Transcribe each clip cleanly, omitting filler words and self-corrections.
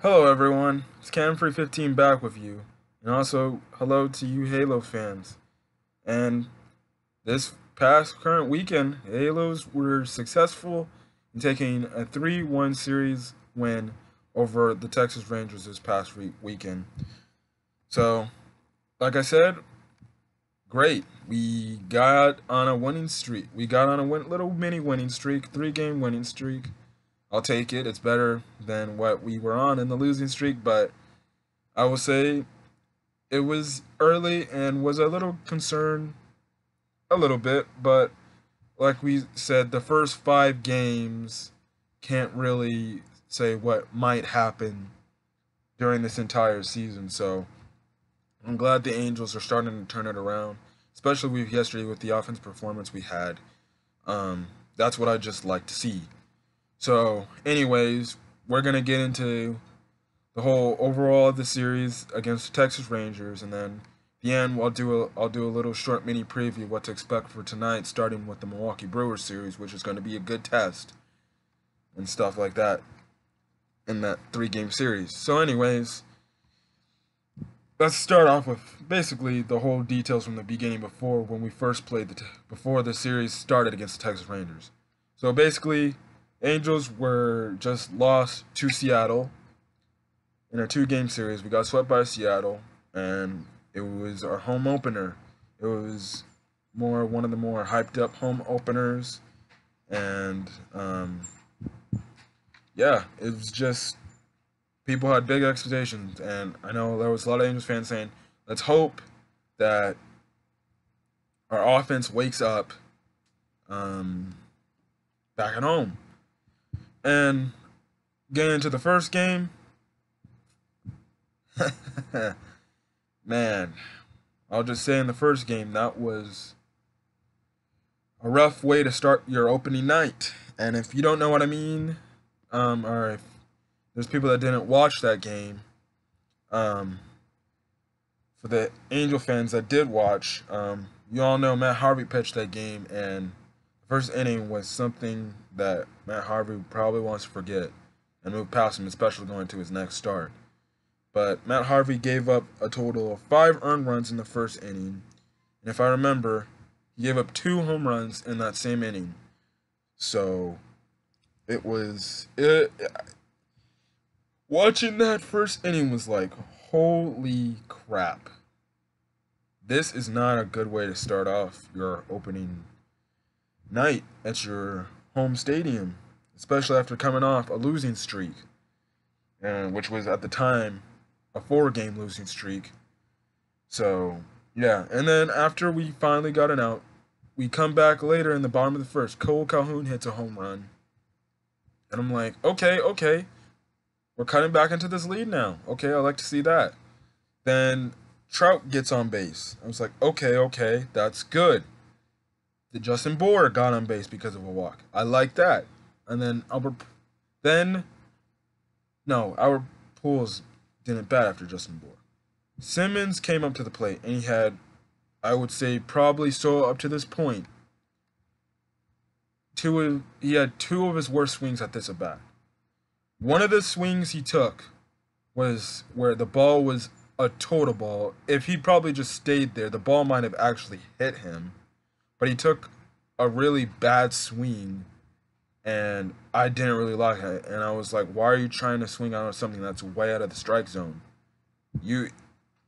Hello everyone, it's Cam315 back with you, and also hello to you Halo fans. And this past current weekend, Halos were successful in taking a 3-1 series win over the Texas Rangers this past weekend. So, like I said, great. We got on a winning streak. We got on a little mini winning streak, 3-game winning streak. I'll take it. It's better than what we were on in the losing streak, but I will say it was early and was a little concerned, a little bit, but like we said, the first 5 games can't really say what might happen during this entire season. So I'm glad the Angels are starting to turn it around, especially with yesterday with the offense performance we had. That's what I just like to see. So, anyways, we're gonna get into the whole overall of the series against the Texas Rangers, and then at the end I'll do a little short mini preview of what to expect for tonight, starting with the Milwaukee Brewers series, which is going to be a good test and stuff like that in that 3-game series. So, anyways, let's start off with basically the whole details from the beginning before when we first played before the series started against the Texas Rangers. So basically, Angels were just lost to Seattle in a 2-game series. We got swept by Seattle, and it was our home opener. It was one of the more hyped up home openers, and yeah, it was just people had big expectations, and I know there was a lot of Angels fans saying, "Let's hope that our offense wakes up back at home." And getting into the first game, man, I'll just say in the first game, that was a rough way to start your opening night. And if you don't know what I mean, or if there's people that didn't watch that game, for the Angel fans that did watch, you all know Matt Harvey pitched that game, and the first inning was something that Matt Harvey probably wants to forget and move past him, especially going to his next start. But Matt Harvey gave up a total of 5 earned runs in the first inning. And if I remember, he gave up 2 home runs in that same inning. So watching that first inning was like, holy crap. This is not a good way to start off your opening night at your home stadium, especially after coming off a losing streak, which was at the time a 4-game losing streak. So yeah, and then after we finally got an out, we come back later in the bottom of the first. Cole Calhoun hits a home run, and I'm like, okay, we're cutting back into this lead now. Okay, I like to see that. Then Trout gets on base. I was like, okay, that's good. The Justin Bohr got on base because of a walk. I like that. And then Albert Pujols didn't bat after Justin Bohr. Simmons came up to the plate, and he had, I would say, probably so up to this point, he had 2 of his worst swings at this at bat. One of the swings he took was where the ball was a total ball. If he probably just stayed there, the ball might have actually hit him. But he took a really bad swing, and I didn't really like it. And I was like, why are you trying to swing on something that's way out of the strike zone? You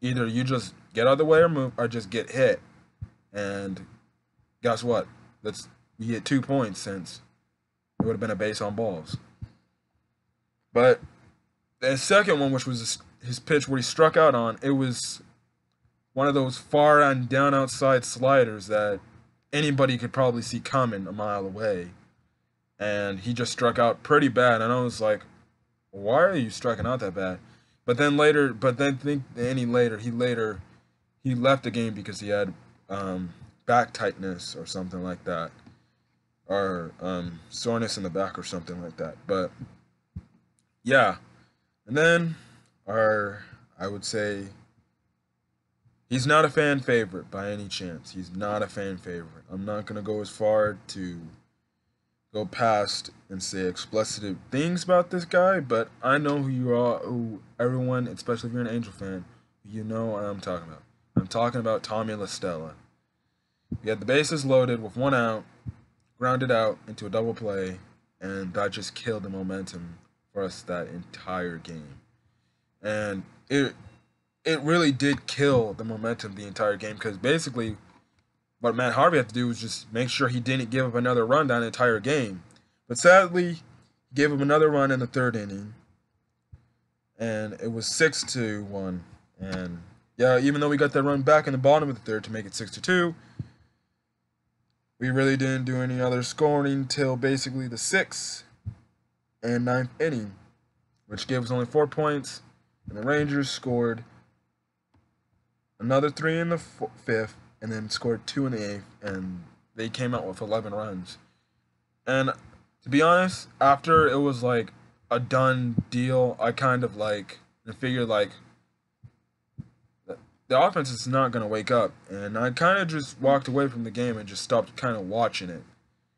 just get out of the way or move, or just get hit. And guess what? You get 2 points since it would have been a base on balls. But the second one, which was his pitch where he struck out on, it was one of those far and down outside sliders that anybody could probably see coming a mile away. And he just struck out pretty bad. And I was like, why are you striking out that bad? But then he left the game because he had back tightness or something like that, or soreness in the back or something like that. But yeah, and then I would say he's not a fan favorite by any chance. He's not a fan favorite. I'm not gonna go as far to go past and say explicit things about this guy, but I know who you are, who everyone, especially if you're an Angel fan, you know what I'm talking about. I'm talking about Tommy La Stella. He had the bases loaded with 1 out, grounded out into a double play, and that just killed the momentum for us that entire game. And it really did kill the momentum the entire game because basically what Matt Harvey had to do was just make sure he didn't give up another run down the entire game. But sadly, he gave him another run in the third inning, and it was 6-1. And yeah, even though we got that run back in the bottom of the third to make it 6-2, we really didn't do any other scoring till basically the sixth and ninth inning, which gave us only 4 points. And the Rangers scored another 3 in the fifth, and then scored 2 in the eighth, and they came out with 11 runs. And to be honest, after it was like a done deal, I kind of like figured like the offense is not going to wake up, and I kind of just walked away from the game and just stopped kind of watching it.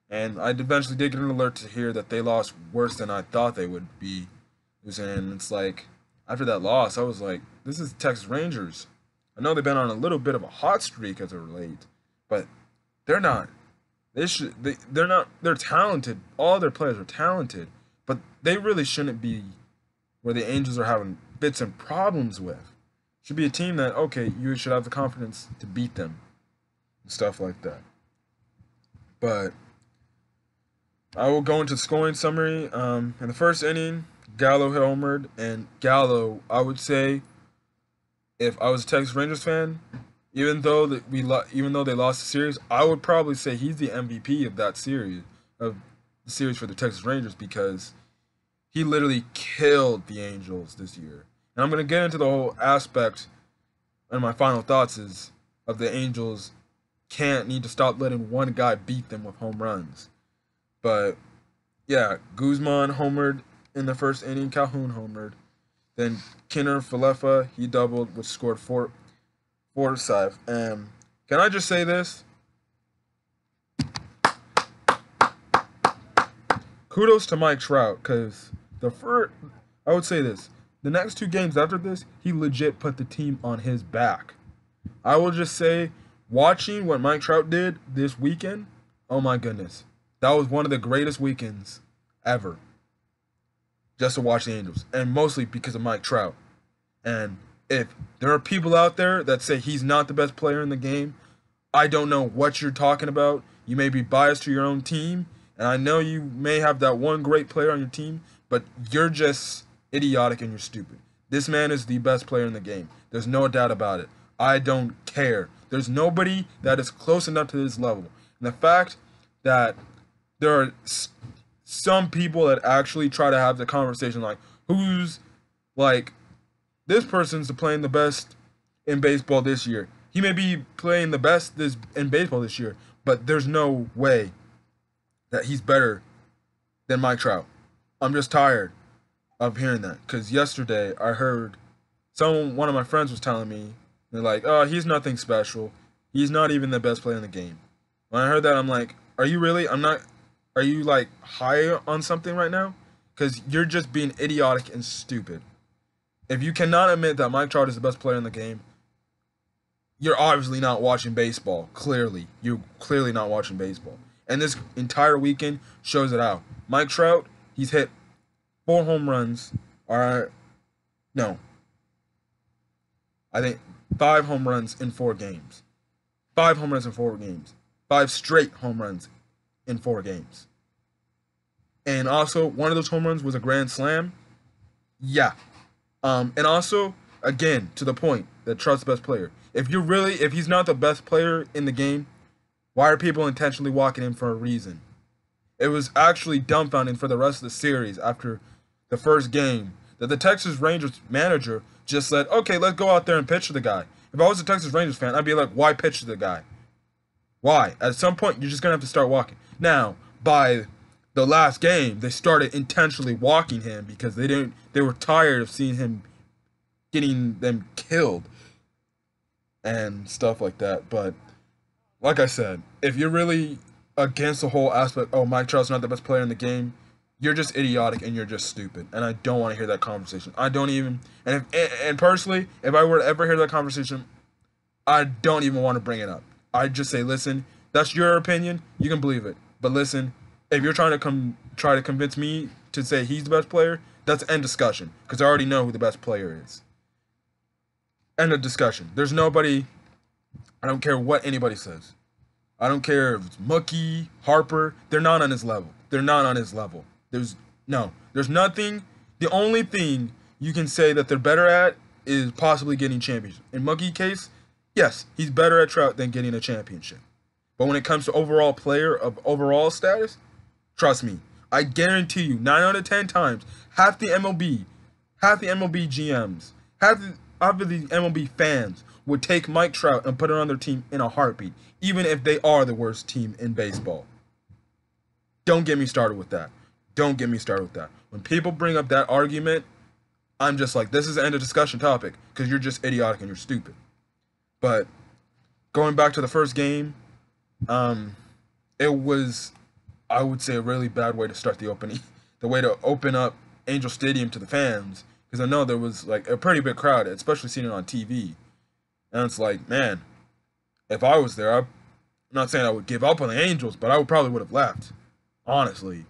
And I eventually did get an alert to hear that they lost worse than I thought they would be losing. And it's like after that loss, I was like, this is Texas Rangers. I know they've been on a little bit of a hot streak as of late, but they're not. They're not. They're talented. All their players are talented, but they really shouldn't be where the Angels are having bits and problems with. Should be a team that, okay, you should have the confidence to beat them and stuff like that. But I will go into the scoring summary. In the first inning, Gallo hit homered, and Gallo, I would say, if I was a Texas Rangers fan, even though they lost the series, I would probably say he's the MVP of that series, of the series for the Texas Rangers, because he literally killed the Angels this year. And I'm going to get into the whole aspect, and my final thoughts is, of the Angels need to stop letting one guy beat them with home runs. But, yeah, Guzman homered in the first inning, Calhoun homered. Then Kinner Falefa, he doubled, which scored four save. And can I just say this? Kudos to Mike Trout, because I would say this. The next 2 games after this, he legit put the team on his back. I will just say, watching what Mike Trout did this weekend, oh my goodness. That was one of the greatest weekends ever. Just to watch the Angels. And mostly because of Mike Trout. And if there are people out there that say he's not the best player in the game, I don't know what you're talking about. You may be biased to your own team. And I know you may have that one great player on your team, but you're just idiotic and you're stupid. This man is the best player in the game. There's no doubt about it. I don't care. There's nobody that is close enough to this level. And the fact that there are some people that actually try to have the conversation like, who's like, this person's playing the best in baseball this year. He may be playing the best in baseball this year, but there's no way that he's better than Mike Trout. I'm just tired of hearing that, because yesterday I heard one of my friends was telling me, they're like, oh, he's nothing special. He's not even the best player in the game. When I heard that, I'm like, are you really? Are you like high on something right now? Because you're just being idiotic and stupid. If you cannot admit that Mike Trout is the best player in the game, you're obviously not watching baseball. Clearly. You're clearly not watching baseball. And this entire weekend shows it out. Mike Trout, he's hit 4 home runs. No. I think 5 home runs in 4 games. 5 home runs in 4 games. 5 straight home runs in 4 games. And also, one of those home runs was a grand slam. Yeah. And also, again, to the point that Trout's the best player. If he's not the best player in the game, why are people intentionally walking him for a reason? It was actually dumbfounding for the rest of the series after the first game that the Texas Rangers manager just said, okay, let's go out there and pitch to the guy. If I was a Texas Rangers fan, I'd be like, why pitch to the guy? Why? At some point, you're just going to have to start walking. Now, by the last game, they started intentionally walking him because they were tired of seeing him getting them killed and stuff like that. But like I said, if you're really against the whole aspect, oh, Mike Trout's not the best player in the game, you're just idiotic and you're just stupid. And I don't want to hear that conversation. I don't even, and personally, if I were to ever hear that conversation, I don't even want to bring it up. I'd just say, listen, that's your opinion. You can believe it. But listen, if you're trying to try to convince me to say he's the best player, that's end discussion. Because I already know who the best player is. End of discussion. There's nobody, I don't care what anybody says. I don't care if it's Mookie, Harper. They're not on his level. They're not on his level. There's nothing. The only thing you can say that they're better at is possibly getting championships. In Mookie's case, yes, he's better at Trout than getting a championship. But when it comes to overall player of overall status, trust me, I guarantee you, 9 out of 10 times, half the MLB GMs, half the MLB fans would take Mike Trout and put it on their team in a heartbeat, even if they are the worst team in baseball. Don't get me started with that. Don't get me started with that. When people bring up that argument, I'm just like, this is an end of discussion topic because you're just idiotic and you're stupid. But going back to the first game, it was, I would say, a really bad way to start the opening. The way to open up Angel Stadium to the fans, because I know there was like a pretty big crowd, especially seeing it on TV. And it's like, man, if I was there, I'm not saying I would give up on the Angels, but I probably would have left. Honestly,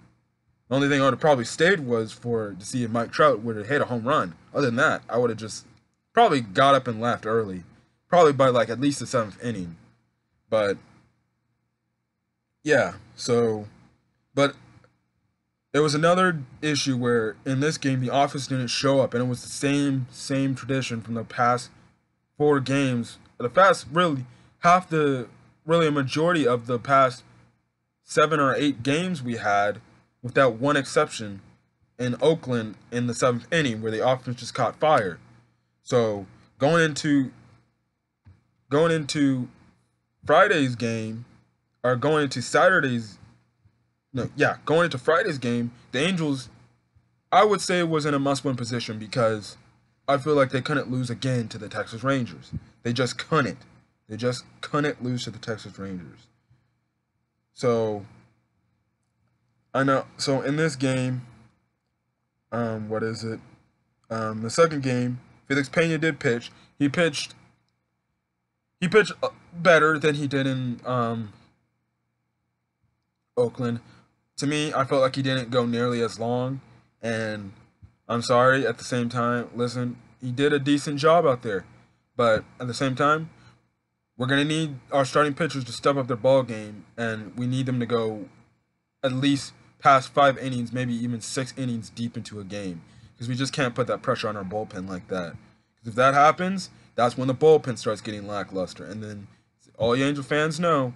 the only thing I would have probably stayed was to see if Mike Trout would have hit a home run. Other than that, I would have just probably got up and left early, probably by like at least the 7th inning. But yeah, but there was another issue where in this game the offense didn't show up, and it was the same tradition from the past 4 games. The past really a majority of the past 7 or 8 games we had, with that one exception in Oakland in the 7th inning where the offense just caught fire. So going into Friday's game, or going into Friday's game, the Angels, I would say, was in a must-win position because I feel like they couldn't lose again to the Texas Rangers. They just couldn't. They just couldn't lose to the Texas Rangers. So I know. So in this game, the second game, Felix Pena did pitch. He pitched better than he did in Oakland. To me, I felt like he didn't go nearly as long, and I'm sorry. At the same time, listen, he did a decent job out there, but at the same time, we're gonna need our starting pitchers to step up their ball game, and we need them to go at least past 5 innings, maybe even 6 innings deep into a game, because we just can't put that pressure on our bullpen like that. Because if that happens, that's when the bullpen starts getting lackluster, and then all you Angel fans know,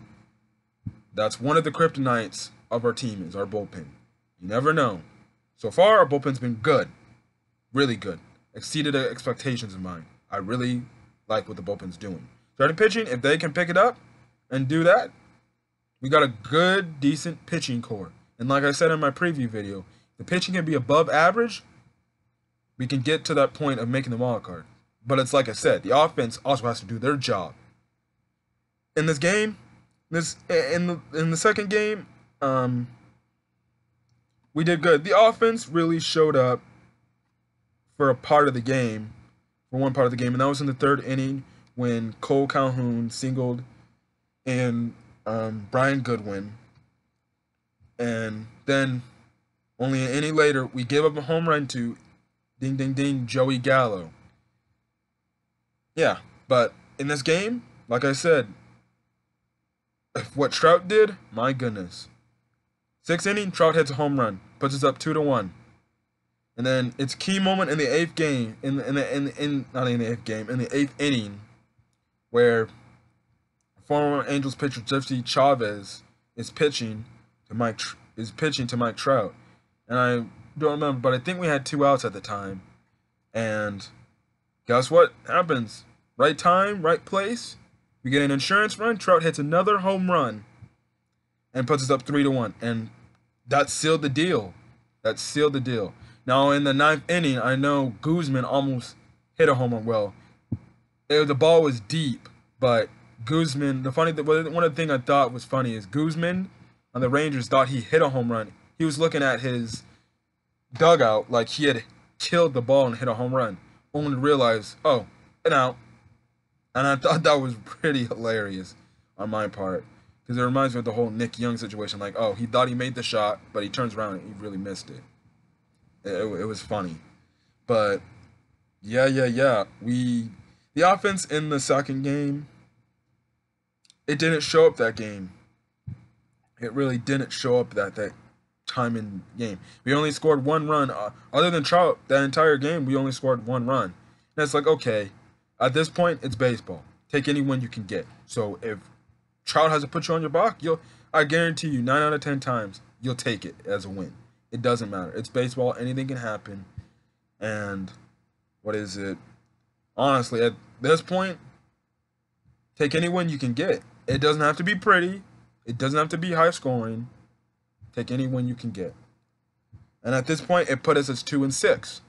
that's one of the kryptonites of our team is our bullpen. You never know. So far, our bullpen's been good, really good, exceeded expectations of mine. I really like what the bullpen's doing. Starting pitching, if they can pick it up and do that, we got a good, decent pitching core. And like I said in my preview video, if the pitching can be above average, we can get to that point of making the wild card. But it's like I said, the offense also has to do their job. In this game, in the second game, we did good. The offense really showed up for one part of the game, and that was in the 3rd inning when Cole Calhoun singled and Brian Goodwin. And then only an inning later, we gave up a home run to ding, ding, ding, Joey Gallo. Yeah, but in this game, like I said, what Trout did, my goodness. 6th inning, Trout hits a home run, puts us up 2-1. And then it's key moment in the 8th game, in the 8th inning, where former Angels pitcher Jesse Chavez is pitching to Mike Trout, and I don't remember, but I think we had 2 outs at the time. And guess what happens? Right time, right place. We get an insurance run. Trout hits another home run and puts us up 3-1, and that sealed the deal. That sealed the deal. Now in the 9th inning, I know Guzman almost hit a home run. Well, the ball was deep, but Guzman. One of the things I thought was funny is Guzman on the Rangers thought he hit a home run. He was looking at his dugout like he had killed the ball and hit a home run, only to realize, oh, an out. And I thought that was pretty hilarious on my part. Because it reminds me of the whole Nick Young situation. Like, oh, he thought he made the shot, but he turns around and he really missed it. It was funny. But, yeah. The offense in the second game, it didn't show up that game. It really didn't show up that time in game. We only scored one run. Other than Trout, that entire game, we only scored one run. And it's like, okay, at this point, it's baseball. Take any win you can get. So if Trout has to put you on your back, I guarantee you 9 out of 10 times, you'll take it as a win. It doesn't matter. It's baseball. Anything can happen. And what is it? Honestly, at this point, take any win you can get. It doesn't have to be pretty. It doesn't have to be high scoring. Take any win you can get. And at this point, it put us as 2-6.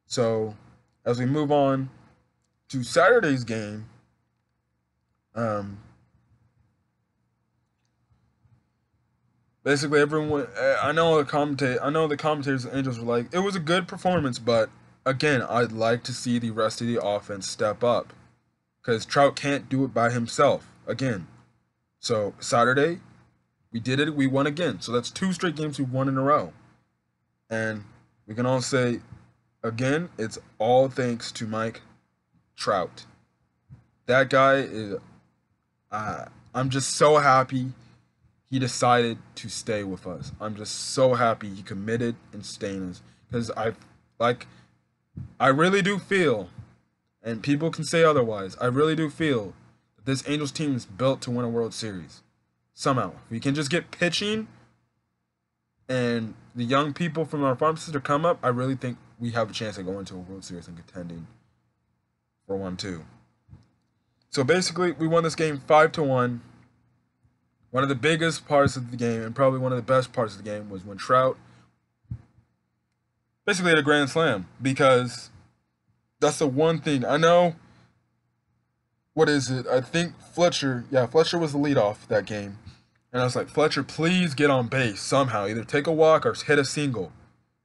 So, as we move on to Saturday's game, basically everyone, I know the commentators and Angels were like, it was a good performance, but again, I'd like to see the rest of the offense step up, because Trout can't do it by himself again. So Saturday, we did it. We won again. So that's 2 straight games we won in a row, and we can all say, again, it's all thanks to Mike Trout. That guy is. I'm just so happy he decided to stay with us. I'm just so happy he committed and staying us, because I really do feel, and people can say otherwise, I really do feel that this Angels team is built to win a World Series. Somehow, if we can just get pitching and the young people from our farm system come up, I really think we have a chance of going to a World Series and contending for 1-2. So basically, we won this game 5-1. One of the biggest parts of the game, and probably one of the best parts of the game, was when Trout basically had a grand slam, because that's the one thing. I know, what is it? I think Fletcher was the leadoff that game. And I was like, Fletcher, please get on base somehow. Either take a walk or hit a single.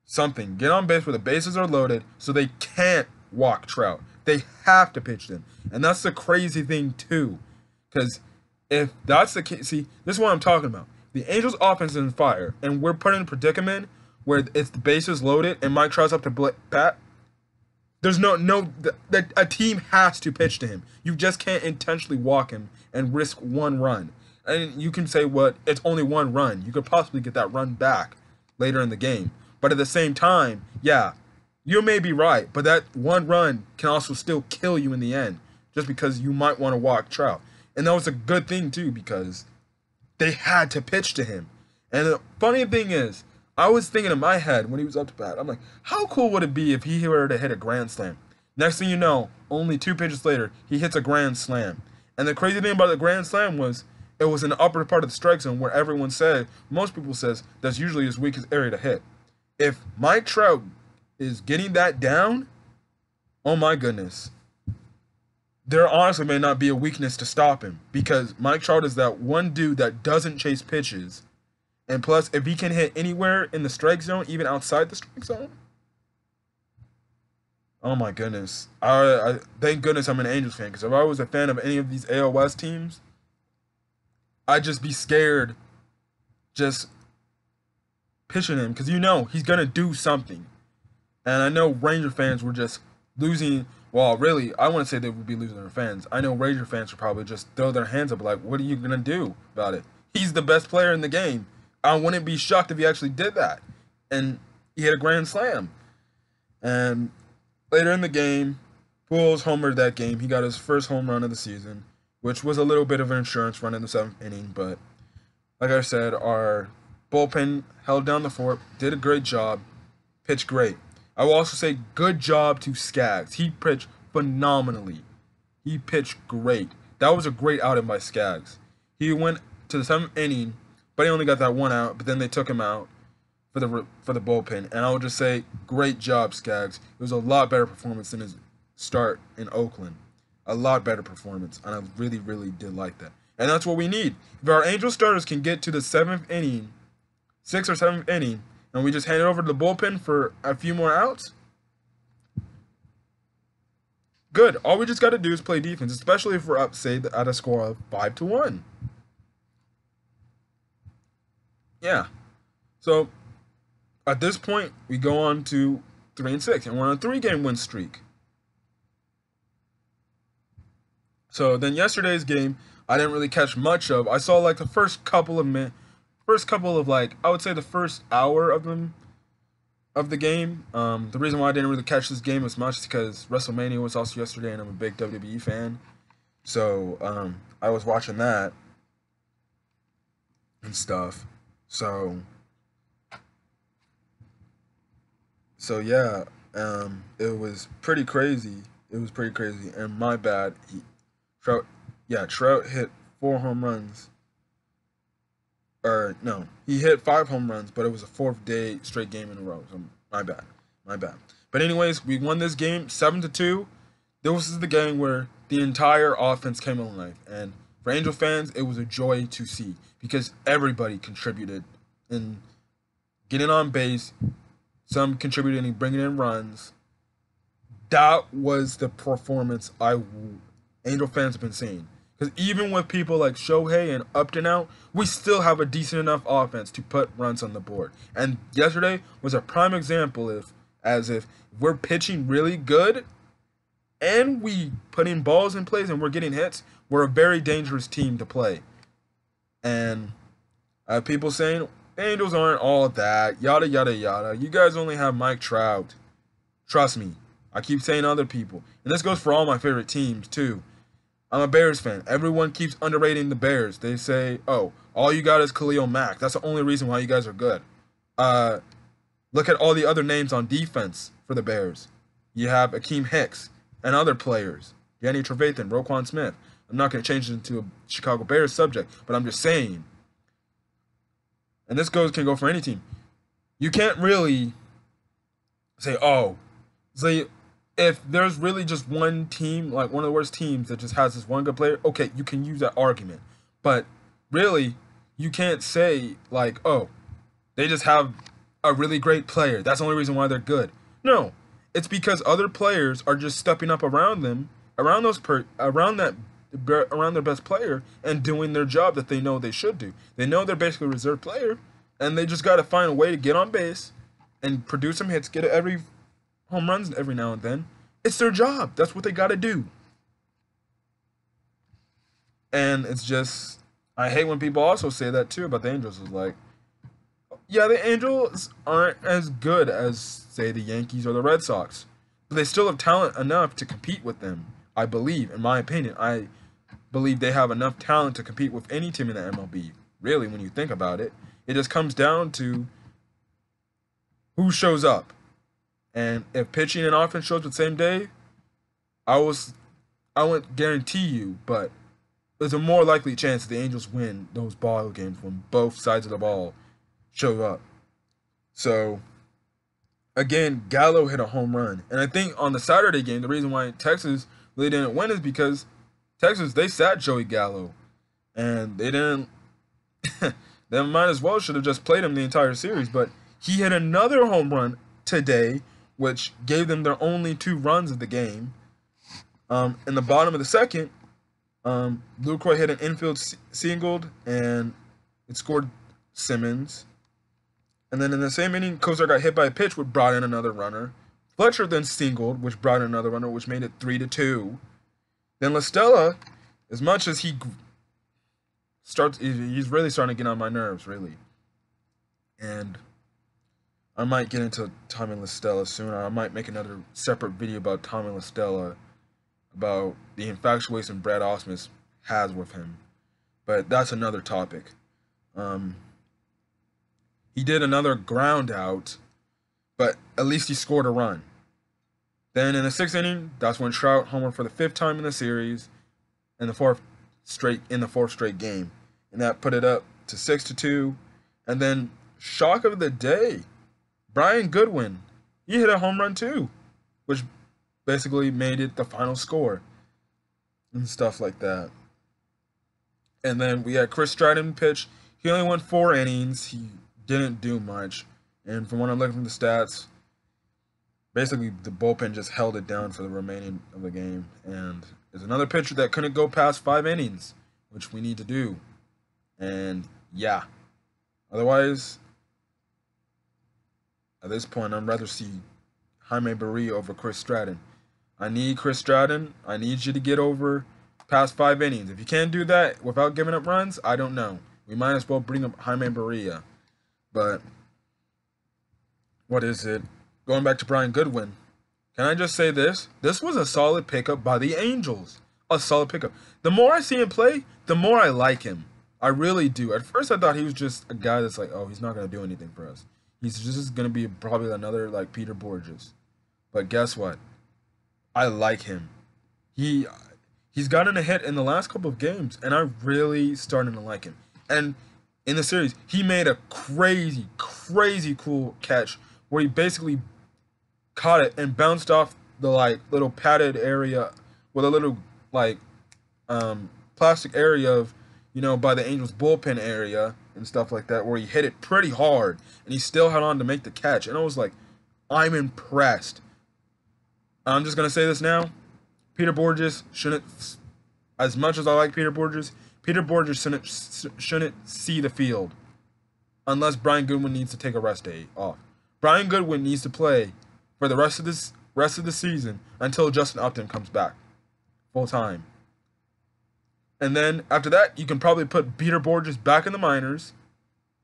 Something. Get on base where the bases are loaded so they can't walk Trout. They have to pitch them. And that's the crazy thing, too. Because if that's the case, see, this is what I'm talking about. The Angels' offense is on fire, and we're put in a predicament where it's the bases loaded and Mike Trout's up to bat. There's a team has to pitch to him. You just can't intentionally walk him and risk one run. And you can say, it's only one run. You could possibly get that run back later in the game. But at the same time, yeah, you may be right, but that one run can also still kill you in the end, just because you might want to walk Trout. And that was a good thing, too, because they had to pitch to him. And the funny thing is, I was thinking in my head when he was up to bat, I'm like, how cool would it be if he were to hit a grand slam? Next thing you know, only 2 pitches later, he hits a grand slam. And the crazy thing about the grand slam was, it was in the upper part of the strike zone where everyone said, most people says, that's usually his weakest area to hit. If Mike Trout is getting that down, oh my goodness. There honestly may not be a weakness to stop him, because Mike Trout is that one dude that doesn't chase pitches. And plus, if he can hit anywhere in the strike zone, even outside the strike zone, oh my goodness. I thank goodness I'm an Angels fan, because if I was a fan of any of these AL West teams, I'd just be scared just pitching him, because he's going to do something. And I know Ranger fans were just losing. Well, really, I wouldn't say they would be losing their fans. I know Ranger fans would probably just throw their hands up like, what are you going to do about it? He's the best player in the game. I wouldn't be shocked if he actually did that. And he hit a grand slam. And later in the game, Pujols homered that game. He got his first home run of the season, which was a little bit of an insurance run in the 7th inning. But like I said, our bullpen held down the fort, did a great job, pitched great. I will also say good job to Skaggs. He pitched phenomenally. He pitched great. That was a great outing by Skaggs. He went to the 7th inning, but he only got that one out, but then they took him out for the bullpen. And I would just say, great job, Skaggs. It was a lot better performance than his start in Oakland. A lot better performance, and I really, really did like that. And that's what we need. If our Angel starters can get to the 7th inning, 6th or 7th inning, and we just hand it over to the bullpen for a few more outs, good. All we just got to do is play defense, especially if we're up, say, at a score of 5-1. Yeah. So at this point, we go on to 3-6, and we're on a 3-game win streak. So then yesterday's game, I didn't really catch much of. I saw like the first couple of like, I would say the first hour of the game. The reason why I didn't really catch this game as much is because WrestleMania was also yesterday, and I'm a big WWE fan. So I was watching that and stuff. So yeah, it was pretty crazy. It was pretty crazy, and my bad. Trout hit 4 home runs. Or no, he hit 5 home runs, but it was a fourth day straight game in a row. So my bad. But anyways, we won this game 7-2. This is the game where the entire offense came alive, and for Angel fans, it was a joy to see because everybody contributed in getting on base. Some contributed in bringing in runs. That was the performance Angel fans have been seeing. Because even with people like Shohei and Upton out, we still have a decent enough offense to put runs on the board. And yesterday was a prime example if we're pitching really good and we putting balls in plays and we're getting hits, we're a very dangerous team to play. And people saying Angels aren't all that, yada yada yada. You guys only have Mike Trout. Trust me, I keep saying other people. And this goes for all my favorite teams too. I'm a Bears fan. Everyone keeps underrating the Bears. They say, oh, all you got is Khalil Mack. That's the only reason why you guys are good. Look at all the other names on defense for the Bears. You have Akeem Hicks and other players. Danny Trevathan, Roquan Smith. I'm not going to change it into a Chicago Bears subject, but I'm just saying. And this can go for any team. You can't really say, oh, if there's really just one team, like one of the worst teams that just has this one good player, okay, you can use that argument. But really, you can't say like, oh, they just have a really great player. That's the only reason why they're good. No, it's because other players are just stepping up around them, around their best player, and doing their job that they know they should do. They know they're basically a reserve player, and they just got to find a way to get on base and produce some hits, get every home runs every now and then. It's their job. That's what they got to do. And it's just, I hate when people also say that too about the Angels. It's like, yeah, the Angels aren't as good as, say, the Yankees or the Red Sox, but they still have talent enough to compete with them. I believe, in my opinion, I believe they have enough talent to compete with any team in the MLB. Really, when you think about it, it just comes down to who shows up. And if pitching and offense shows up the same day, I wouldn't guarantee you, but there's a more likely chance that the Angels win those ball games when both sides of the ball show up. So, again, Gallo hit a home run. And I think on the Saturday game, the reason why Texas really didn't win is because Texas, they sat Joey Gallo. And they didn't... they might as well should have just played him the entire series. But he hit another home run today, which gave them their only 2 runs of the game. In the bottom of the second, Lucroy hit an infield single, and it scored Simmons. And then in the same inning, Kozar got hit by a pitch, which brought in another runner. Fletcher then singled, which brought in another runner, which made it 3-2. Then La Stella, as much as he's really starting to get on my nerves, really. And I might get into Tommy La Stella soon. Or I might make another separate video about Tommy La Stella, about the infatuation Brad Ausmus has with him. But that's another topic. He did another ground out, but at least he scored a run. Then in the 6th inning, that's when Trout homered for the 5th time in the series, and the fourth straight game, and that put it up to 6-2. And then shock of the day, Brian Goodwin, he hit a home run too, which basically made it the final score and stuff like that. And then we had Chris Stratton pitch. He only went 4 innings. He didn't do much. And from what I'm looking from the stats, basically the bullpen just held it down for the remaining of the game. And there's another pitcher that couldn't go past 5 innings, which we need to do. And yeah, otherwise, at this point, I'd rather see Jaime Barria over Chris Stratton. I need Chris Stratton. I need you to get over past 5 innings. If you can't do that without giving up runs, I don't know. We might as well bring up Jaime Barria. But what is it? Going back to Brian Goodwin. Can I just say this? This was a solid pickup by the Angels. A solid pickup. The more I see him play, the more I like him. I really do. At first, I thought he was just a guy that's like, oh, he's not going to do anything for us. He's just going to be probably another like Peter Borges. But guess what? I like him. He's gotten a hit in the last couple of games, and I'm really starting to like him. And in the series, he made a crazy, crazy cool catch where he basically caught it and bounced off the like little padded area with a little like plastic area of, you know, by the Angels bullpen area and stuff like that, where he hit it pretty hard and he still held on to make the catch. And I was like, I'm impressed. I'm just gonna say this now. Peter Borges shouldn't, as much as I like Peter Borges shouldn't see the field unless Brian Goodwin needs to take a rest day off. Brian Goodwin needs to play for the rest of the season until Justin Upton comes back full time. And then after that, you can probably put Peter Borges back in the minors,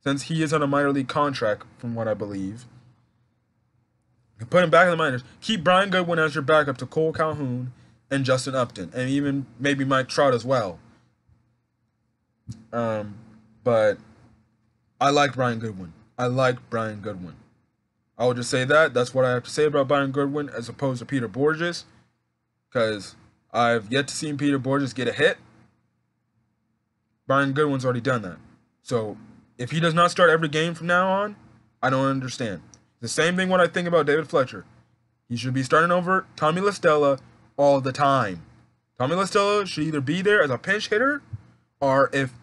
since he is on a minor league contract, from what I believe. You can put him back in the minors. Keep Brian Goodwin as your backup to Cole Calhoun and Justin Upton, and even maybe Mike Trout as well. But I like Brian Goodwin. I will just say that. That's what I have to say about Brian Goodwin as opposed to Peter Borges, because I've yet to see Peter Borges get a hit. Brian Goodwin's already done that. So if he does not start every game from now on, I don't understand. The same thing when I think about David Fletcher. He should be starting over Tommy La Stella all the time. Tommy La Stella should either be there as a pinch hitter, or if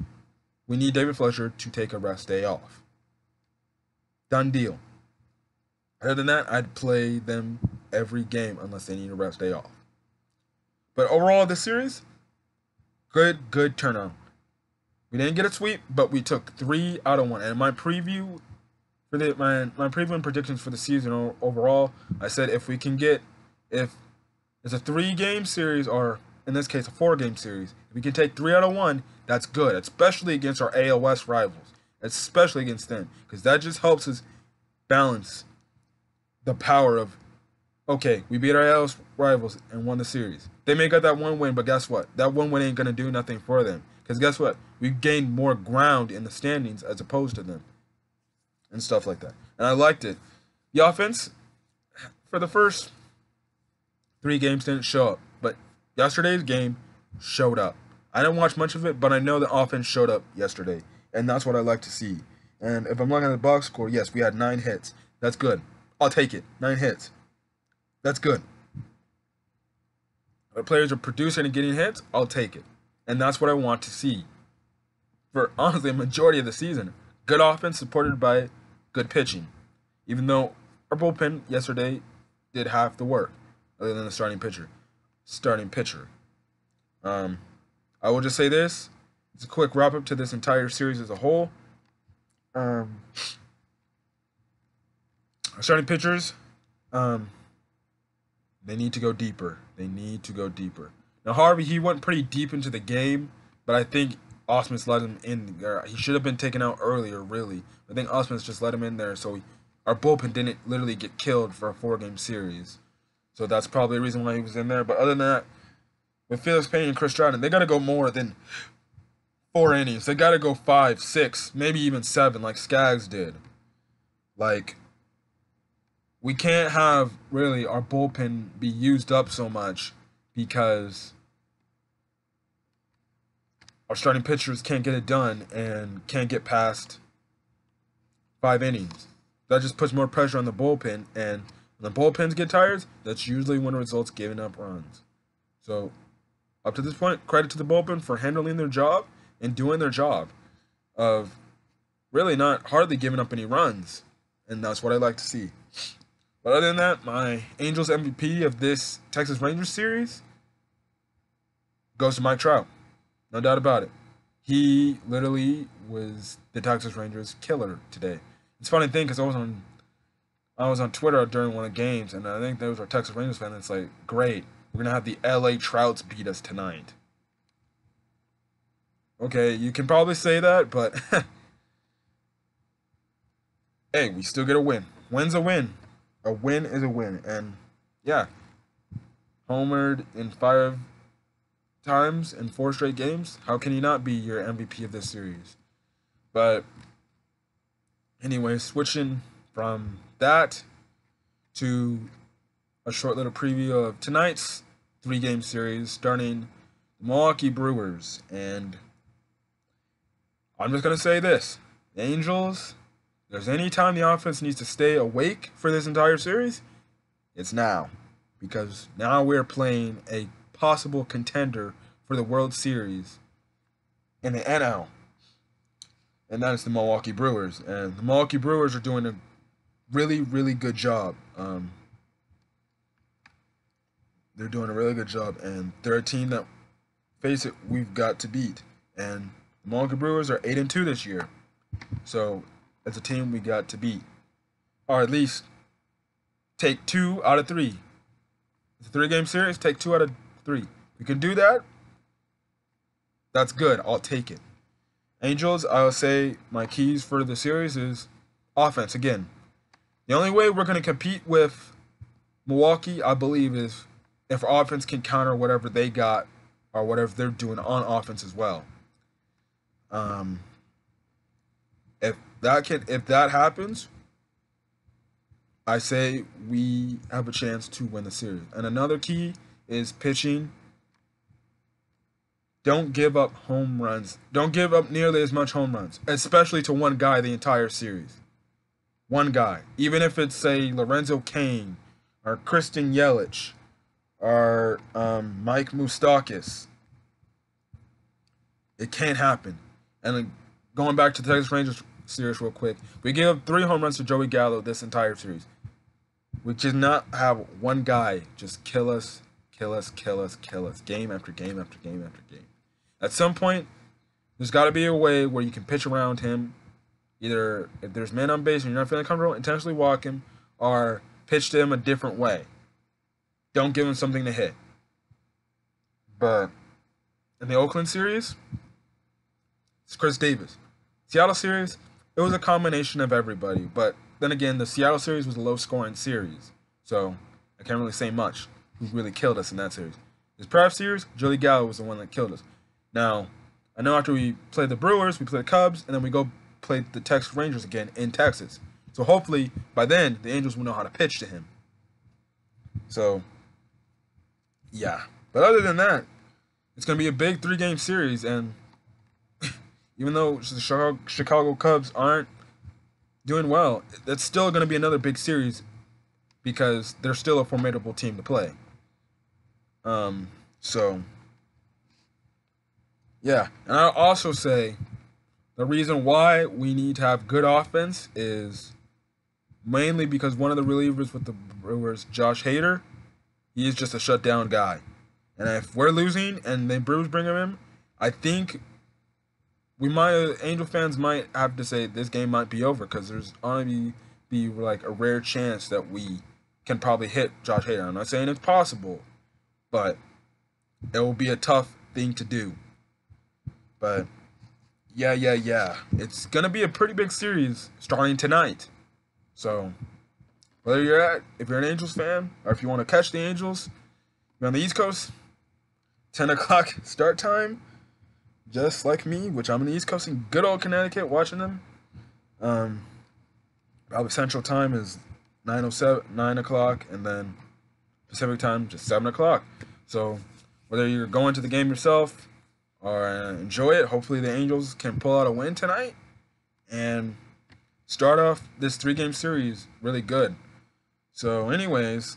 we need David Fletcher to take a rest day off. Done deal. Other than that, I'd play them every game unless they need a rest day off. But overall, this series, good turnout. We didn't get a sweep, but we took 3 out of 1. And my preview for my preview and predictions for the season overall, I said if it's a 3-game series, or in this case a 4-game series, if we can take 3 out of 1, that's good, especially against our AL West rivals, especially against them, because that just helps us balance the power of, okay, we beat our AL West rivals and won the series. They may got that 1 win, but guess what? That 1 win ain't gonna do nothing for them, because guess what? We gained more ground in the standings as opposed to them, and stuff like that. And I liked it. The offense for the first 3 games didn't show up, but yesterday's game showed up. I didn't watch much of it, but I know the offense showed up yesterday, and that's what I like to see. And if I'm looking at the box score, yes, we had 9 hits. That's good. I'll take it. 9 hits. That's good. If players are producing and getting hits, I'll take it. And that's what I want to see for, honestly, a majority of the season. Good offense supported by good pitching. Even though our bullpen yesterday did half the work, other than the starting pitcher. I will just say this. It's a quick wrap-up to this entire series as a whole. Our starting pitchers, they need to go deeper. Now, Harvey, he went pretty deep into the game, but I think Osmus let him in there. He should have been taken out earlier, really. I think Osmus just let him in there so our bullpen didn't literally get killed for a 4-game series. So that's probably the reason why he was in there. But other than that, with Felix Payne and Chris Stratton, they got to go more than 4 innings. They got to go 5, 6, maybe even 7 like Skaggs did. Like, we can't have, really, our bullpen be used up so much because our starting pitchers can't get it done and can't get past 5 innings. That just puts more pressure on the bullpen, and when the bullpens get tired, that's usually when it results giving up runs. So, up to this point, credit to the bullpen for handling their job, and doing their job of really not hardly giving up any runs, and that's what I like to see. But other than that, my Angels MVP of this Texas Rangers series goes to Mike Trout. No doubt about it. He literally was the Texas Rangers killer today. It's a funny thing because I was on Twitter during one of the games, and I think there was our Texas Rangers fan. It's like, great, we're gonna have the LA Trouts beat us tonight. Okay, you can probably say that, but hey, we still get a win. Win's a win. A win is a win, and yeah, homered in 5 times in 4 straight games. How can he not be your MVP of this series? But anyway, switching from that to a short little preview of tonight's 3-game series, starting the Milwaukee Brewers. And I'm just going to say this. The Angels, if there's any time the offense needs to stay awake for this entire series, it's now. Because now we're playing a possible contender for the World Series in the NL. And that is the Milwaukee Brewers. And the Milwaukee Brewers are doing a really, really good job. They're doing a really good job. And they're a team that, face it, we've got to beat. And the Milwaukee Brewers are 8-2 this year. So it's a team we got to beat. Or at least take 2 out of 3. It's a 3-game series, take 2 out of 3. We can do that. That's good. I'll take it. Angels, I'll say my keys for the series is offense again. The only way we're going to compete with Milwaukee, I believe, is if our offense can counter whatever they got or whatever they're doing on offense as well. If that happens, I say we have a chance to win the series. And another key is pitching. Don't give up home runs. Don't give up nearly as much home runs, especially to one guy the entire series. One guy. Even if it's, say, Lorenzo Cain or Christian Yelich or Mike Moustakas. It can't happen. And going back to the Texas Rangers series real quick, we gave up 3 home runs to Joey Gallo this entire series. We did not have one guy just kill us, game after game after game after game. At some point, there's got to be a way where you can pitch around him. Either if there's men on base and you're not feeling comfortable, intentionally walk him, or pitch to him a different way. Don't give him something to hit. But in the Oakland series, it's Chris Davis. Seattle series, it was a combination of everybody. But then again, the Seattle series was a low-scoring series. So I can't really say much. Who really killed us in that series? This Pratt series, Joey Gallo was the one that killed us. Now, I know after we play the Brewers, we play the Cubs, and then we go play the Texas Rangers again in Texas. So hopefully, by then, the Angels will know how to pitch to him. So, yeah. But other than that, it's going to be a big 3-game series, and even though the Chicago Cubs aren't doing well, that's still going to be another big series because they're still a formidable team to play. So, yeah. And I'll also say the reason why we need to have good offense is mainly because one of the relievers with the Brewers, Josh Hader, he is just a shutdown guy. And if we're losing and the Brewers bring him in, I think Angel fans might have to say this game might be over because there's only be like a rare chance that we can probably hit Josh Hader. I'm not saying it's possible, but it will be a tough thing to do. But yeah. It's going to be a pretty big series starting tonight. So if you're an Angels fan or if you want to catch the Angels, you're on the East Coast, 10 o'clock start time, just like me, which I'm on the East Coast in good old Connecticut watching them. Probably Central Time is 9 o'clock, and then Pacific Time just 7 o'clock. So whether you're going to the game yourself or enjoy it, hopefully the Angels can pull out a win tonight and start off this 3-game series really good. So anyways,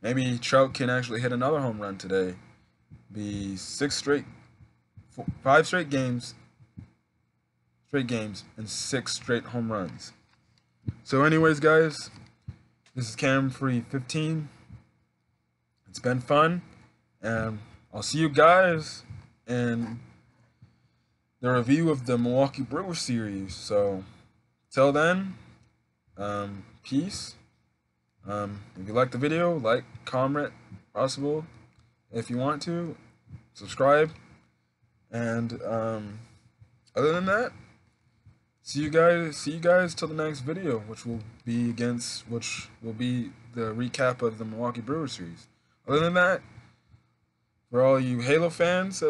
maybe Trout can actually hit another home run today be five straight games, and 6 straight home runs. So, anyways, guys, this is Cam Free 15. It's been fun, and I'll see you guys in the review of the Milwaukee Brewers series. So, till then, peace. If you like the video, like, comment, possible. If you want to, subscribe. And other than that, see you guys till the next video, which will be the recap of the Milwaukee Brewers series. Other than that, for all you Halo fans,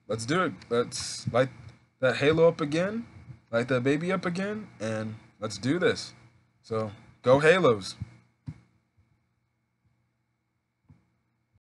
let's do it. Let's light that Halo up again, light that baby up again, and let's do this. So go Halos.